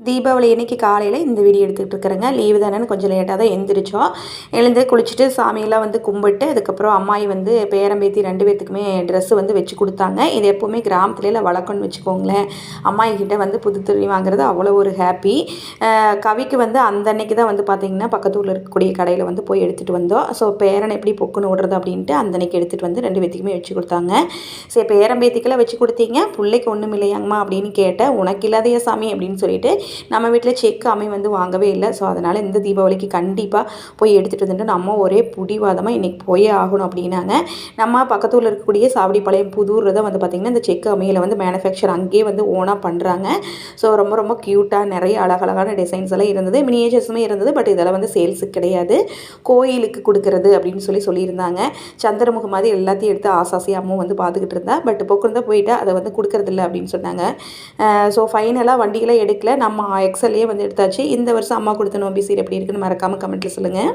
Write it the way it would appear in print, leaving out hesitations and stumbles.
தீபாவளி அன்னைக்கு காலையில் இந்த வீடியோ எடுத்துகிட்டு இருக்கிறேங்க. லீவு தானேன்னு கொஞ்சம் லேட்டாக தான் எழுந்திரிச்சோம். எழுந்து குளிச்சுட்டு சாமியெல்லாம் வந்து கும்பிட்டு அதுக்கப்புறம் அம்மாயி வந்து பேரம்பேத்தி 2 பேர்த்துக்குமே ட்ரெஸ்ஸு வந்து வச்சு கொடுத்தாங்க. இது எப்போவுமே கிராமத்துலலாம் வழக்கம்னு வச்சுக்கோங்களேன். அம்மாயி கிட்ட வந்து புது துணி வாங்குறது அவ்வளோ ஒரு ஹாப்பி. கவிக்கு வந்து அந்த அன்னைக்கு தான் வந்து பார்த்திங்கன்னா பக்கத்து ஊரில் இருக்கக்கூடிய கடையில் வந்து போய் எடுத்துகிட்டு வந்தோம். ஸோ பேரனை எப்படி பொக்குன்னு விடுறது அப்படின்ட்டு அந்த அன்னைக்கு எடுத்துகிட்டு வந்து 2 பேர்த்துக்குமே வச்சு கொடுத்தாங்க. சரி பேரம்பேத்திக்கெல்லாம் வச்சு கொடுத்தீங்க, பிள்ளைக்கு ஒன்றும் இல்லையாங்கம்மா அப்படின்னு கேட்டேன். உனக்கு இல்லாதைய சாமி அப்படின்னு சொல்லிட்டு நம்ம வீட்டில் செக் அம்மை வந்து வாங்கவே இல்லை. ஸோ அதனால் இந்த தீபாவளிக்கு கண்டிப்பாக போய் எடுத்துகிட்டு வந்துட்டு நம்ம ஒரே பிடிவாதமாக இன்றைக்கி போயே ஆகணும் அப்படின்னாங்க. நம்ம பக்கத்தூரில் இருக்கக்கூடிய சாவடிப்பாளையம் புதூர் தான் வந்து பார்த்திங்கன்னா இந்த செக் அம்மையில் வந்து மேனுஃபேக்சர் அங்கேயே வந்து ஓனாக பண்ணுறாங்க. ஸோ ரொம்ப ரொம்ப க்யூட்டாக நிறைய அழகழகான டிசைன்ஸ் எல்லாம் இருந்தது, மினியேச்சர்ஸுமே இருந்தது. பட் இதெல்லாம் வந்து சேல்ஸுக்கு கிடையாது, கோயிலுக்கு கொடுக்கறது அப்படின்னு சொல்லியிருந்தாங்க. சந்திரமுகம் மாதிரி எல்லாத்தையும் எடுத்து ஆசாசியாக அம்மா வந்து பார்த்துக்கிட்டு இருந்தா. பட் போக்குறதா போயிட்டா அதை வந்து கொடுக்கறதில்ல அப்படின்னு சொன்னாங்க. ஸோ ஃபைனலாக வண்டிகளை எடுக்கல, நம்ம எக்ஸல்லையே வந்து எடுத்தாச்சு. இந்த வருஷம் அம்மா கொடுத்த நோம்பி சீர் எப்படி இருக்குன்னு மறக்காமல் கமெண்ட்டில் சொல்லுங்கள்.